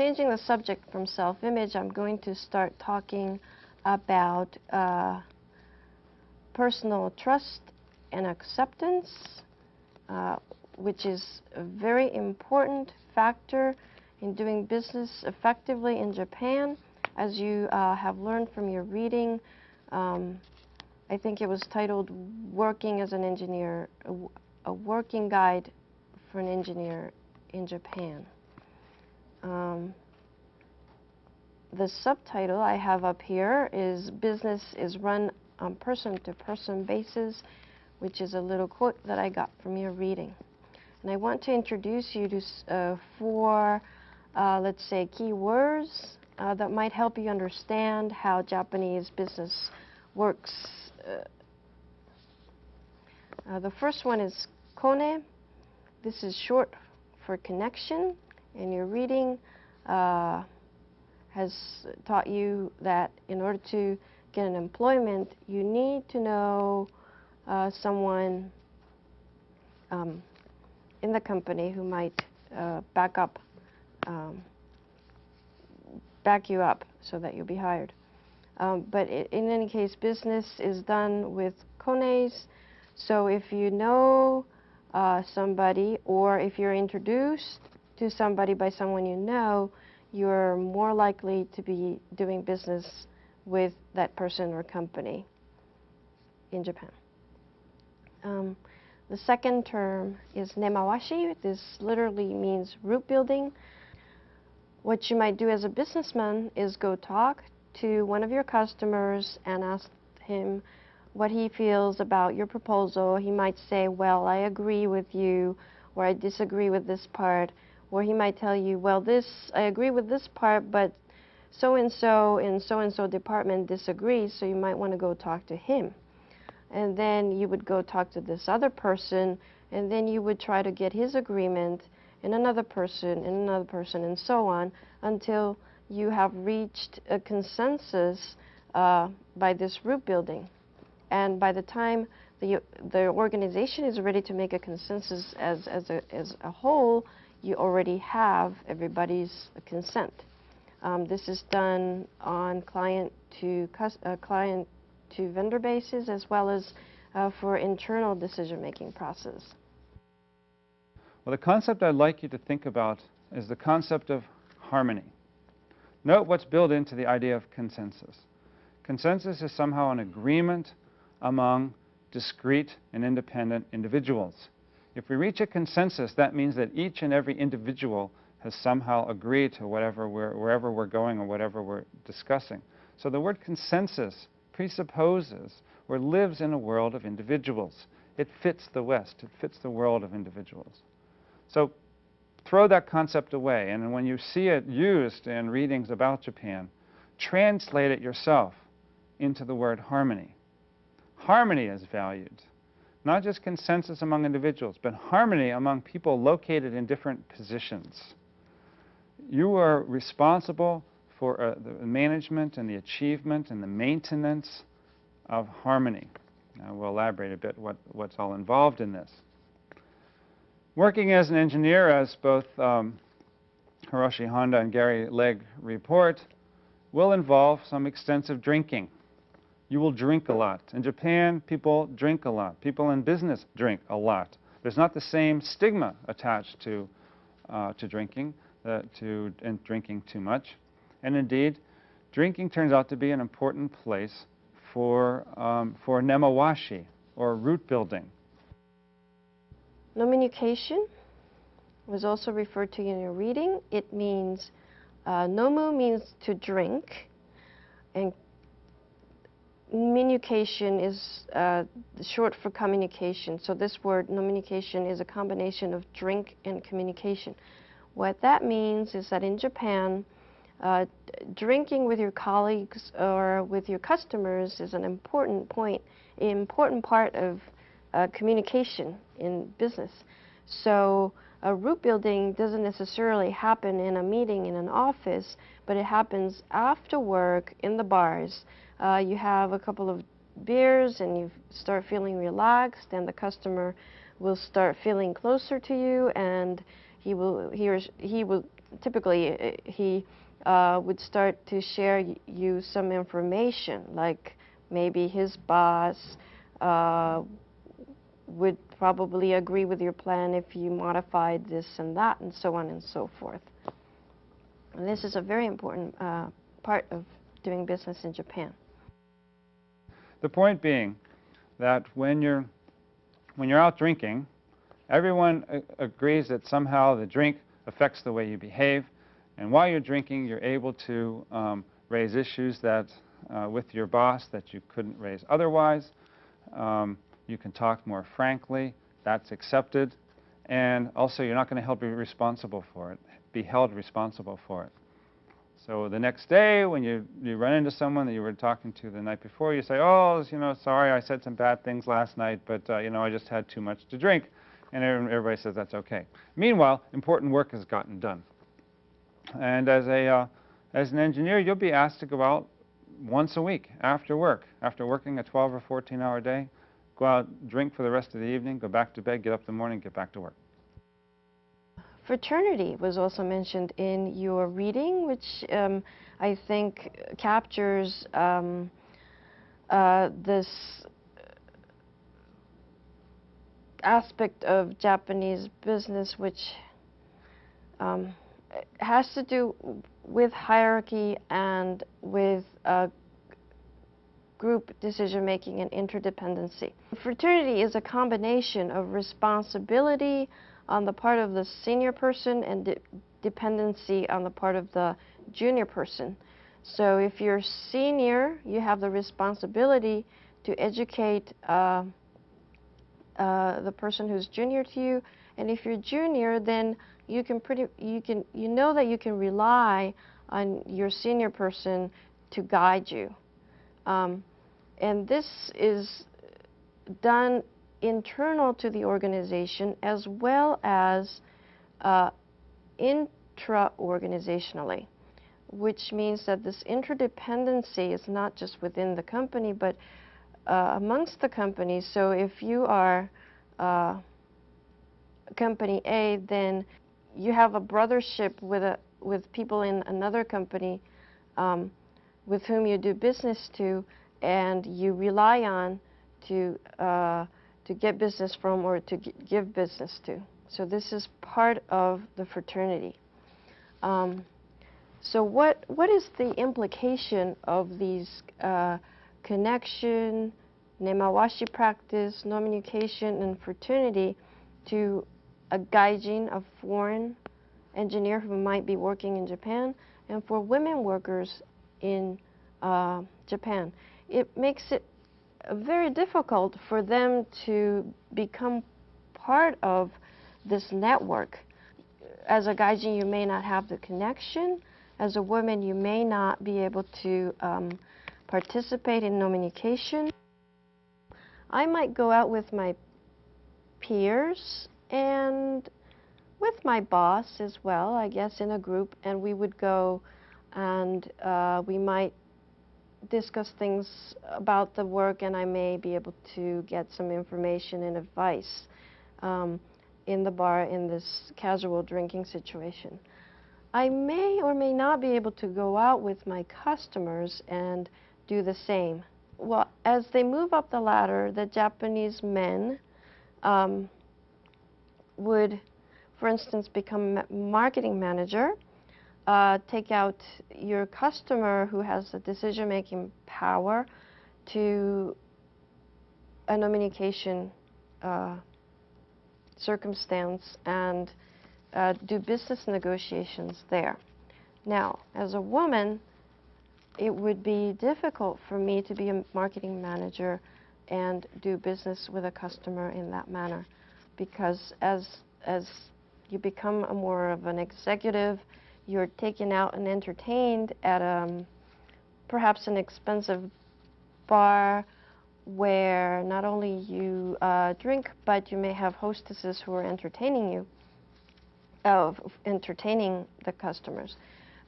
Changing the subject from self-image, I'm going to start talking about personal trust and acceptance, which is a very important factor in doing business effectively in Japan. As you have learned from your reading, I think it was titled Working as an Engineer, a working guide for an engineer in Japan. The subtitle I have up here is Business is Run on Person-to-Person Basis, which is a little quote that I got from your reading. And I want to introduce you to four, let's say, key words that might help you understand how Japanese business works. The first one is kone. This is short for connection, and your reading has taught you that in order to get an employment, you need to know someone in the company who might back you up so that you'll be hired. But in any case, business is done with kones. So if you know somebody, or if you're introduced to somebody by someone you know, you're more likely to be doing business with that person or company in Japan. The second term is nemawashi. This literally means root building. What you might do as a businessman is go talk to one of your customers and ask him what he feels about your proposal. He might say, well, I agree with you, or I disagree with this part. Or he might tell you, well, I agree with this part, but so-and-so in so-and-so department disagrees, so you might want to go talk to him. And then you would go talk to this other person, and then you would try to get his agreement, and another person, and so on, until you have reached a consensus by this root building. And by the time the organization is ready to make a consensus as a whole, you already have everybody's consent. This is done on client to vendor basis, as well as for internal decision-making process. Well, the concept I'd like you to think about is the concept of harmony. Note what's built into the idea of consensus. Consensus is somehow an agreement among discrete and independent individuals. If we reach a consensus, that means that each and every individual has somehow agreed to wherever we're going or whatever we're discussing. So the word consensus presupposes or lives in a world of individuals. It fits the West. It fits the world of individuals. So throw that concept away, and when you see it used in readings about Japan, translate it yourself into the word harmony. Harmony is valued. Not just consensus among individuals, but harmony among people located in different positions. You are responsible for the management and the achievement and the maintenance of harmony. Now, we'll elaborate a bit what's all involved in this. Working as an engineer, as both Hiroshi Honda and Gary Legg report, will involve some extensive drinking. You will drink a lot. In Japan, people drink a lot. People in business drink a lot. There's not the same stigma attached to drinking, and drinking too much. And indeed, drinking turns out to be an important place for nemawashi, or root building. Nomunication was also referred to in your reading. It means, nomu means to drink, and communication is short for communication. So this word, nomunication, is a combination of drink and communication. What that means is that in Japan, drinking with your colleagues or with your customers is an important part of communication in business. So root building doesn't necessarily happen in a meeting in an office, but it happens after work in the bars. You have a couple of beers and you start feeling relaxed, and the customer will start feeling closer to you, and he will typically he would start to share you some information, like maybe his boss would probably agree with your plan if you modified this and that, and so on and so forth. And this is a very important part of doing business in Japan. The point being that when you're out drinking, everyone agrees that somehow the drink affects the way you behave, and while you're drinking, you're able to raise issues that with your boss that you couldn't raise otherwise. You can talk more frankly. That's accepted, and also you're not going to be responsible for it. Be held responsible for it. So the next day, when you run into someone that you were talking to the night before, you say, "Oh, sorry, I said some bad things last night, but I just had too much to drink," and everybody says that's okay. Meanwhile, important work has gotten done, and as an engineer, you'll be asked to go out once a week after work, after working a 12 or 14-hour day. Go out, drink for the rest of the evening, go back to bed, get up in the morning, get back to work. Fraternity was also mentioned in your reading, which I think captures this aspect of Japanese business, which has to do with hierarchy and with group decision-making and interdependency. Fraternity is a combination of responsibility on the part of the senior person and dependency on the part of the junior person. So if you're senior, you have the responsibility to educate the person who's junior to you, and if you're junior, then you know that you can rely on your senior person to guide you. And this is done internal to the organization as well as intra-organizationally, which means that this interdependency is not just within the company, but amongst the companies. So if you are company A, then you have a brothership with people in another company with whom you do business to, and you rely on to get business from or to give business to. So this is part of the fraternity. So what is the implication of these connection, nemawashi practice, nomunication, and fraternity to a gaijin, a foreign engineer who might be working in Japan, and for women workers in Japan? It makes it very difficult for them to become part of this network. As a gaijin, you may not have the connection. As a woman, you may not be able to participate in nomunication. I might go out with my peers and with my boss as well, I guess, in a group, and we would go and we might discuss things about the work, and I may be able to get some information and advice in the bar in this casual drinking situation. I may or may not be able to go out with my customers and do the same. Well, as they move up the ladder, the Japanese men would, for instance, become marketing manager, take out your customer who has the decision-making power to a nomunication circumstance and do business negotiations there. Now, as a woman, it would be difficult for me to be a marketing manager and do business with a customer in that manner, because as you become more of an executive, you're taken out and entertained at perhaps an expensive bar where not only you drink, but you may have hostesses who are entertaining you, entertaining the customers.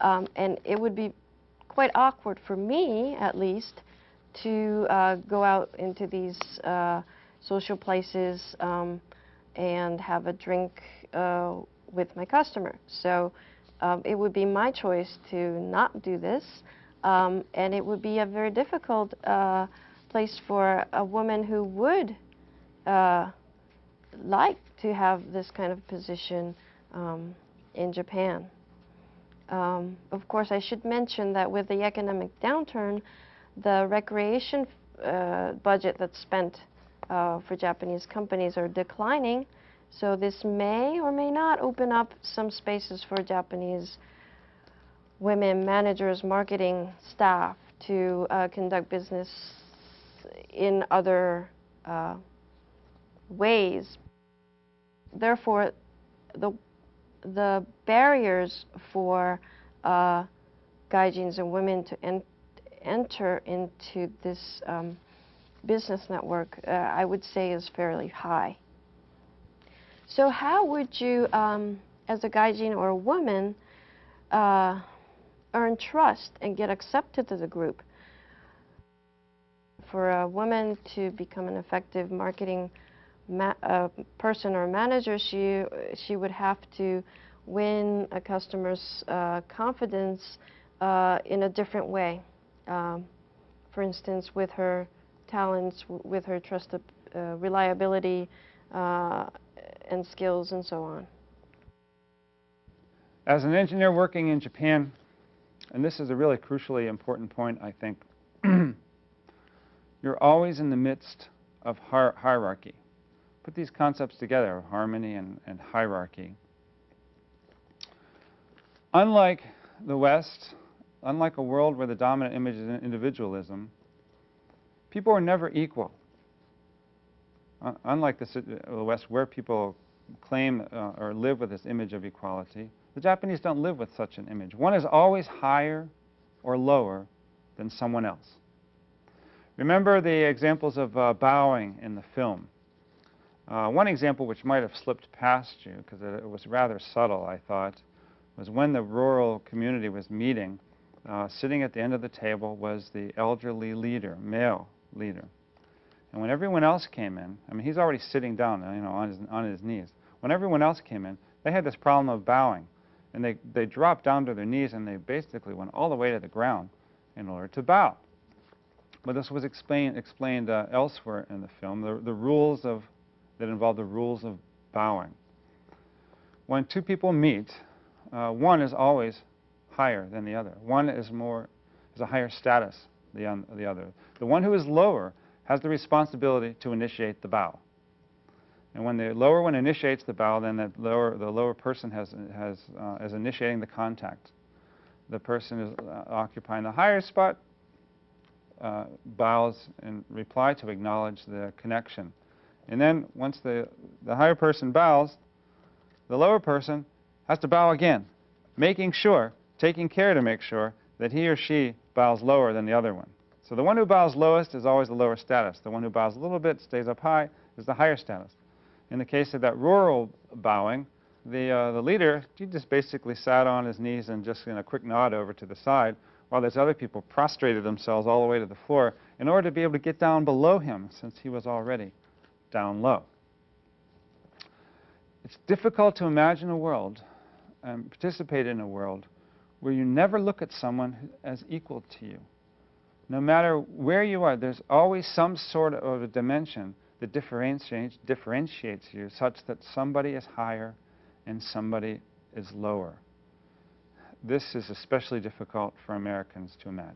And it would be quite awkward for me, at least, to go out into these social places and have a drink with my customer. So it would be my choice to not do this, and it would be a very difficult place for a woman who would like to have this kind of position in Japan. Of course, I should mention that with the economic downturn, the recreation budget that's spent for Japanese companies are declining, so this may or may not open up some spaces for Japanese women managers, marketing staff to conduct business in other ways. Therefore, the barriers for gaijins and women to enter into this business network, I would say, is fairly high. So how would you, as a gaijin or a woman, earn trust and get accepted to the group? For a woman to become an effective marketing person or manager, she would have to win a customer's confidence in a different way. For instance, with her talents, with her trust, reliability, and skills, and so on. As an engineer working in Japan, and this is a really crucially important point, I think, you're always in the midst of hierarchy. Put these concepts together, harmony and hierarchy. Unlike the West, unlike a world where the dominant image is individualism, people are never equal. Unlike the West, where people claim or live with this image of equality, the Japanese don't live with such an image. One is always higher or lower than someone else. Remember the examples of bowing in the film. One example which might have slipped past you, because it was rather subtle, I thought, was when the rural community was meeting. Sitting at the end of the table was the elderly leader, male leader. And when everyone else came in, I mean, he's already sitting down, on his knees. When everyone else came in, they had this problem of bowing. And they dropped down to their knees, and they basically went all the way to the ground in order to bow. But this was explained elsewhere in the film, the rules that involve the rules of bowing. When two people meet, one is always higher than the other. One is a higher status than the other. The one who is lower has the responsibility to initiate the bow. And when the lower one initiates the bow, then the lower person is initiating the contact. The person is occupying the higher spot bows in reply to acknowledge the connection. And then once the higher person bows, the lower person has to bow again, taking care to make sure that he or she bows lower than the other one. So the one who bows lowest is always the lower status. The one who bows a little bit, stays up high, is the higher status. In the case of that rural bowing, the leader, he just basically sat on his knees and just in a quick nod over to the side, while those other people prostrated themselves all the way to the floor in order to be able to get down below him, since he was already down low. It's difficult to imagine a world and participate in a world where you never look at someone as equal to you. No matter where you are, there's always some sort of a dimension that differentiates you such that somebody is higher and somebody is lower. This is especially difficult for Americans to imagine.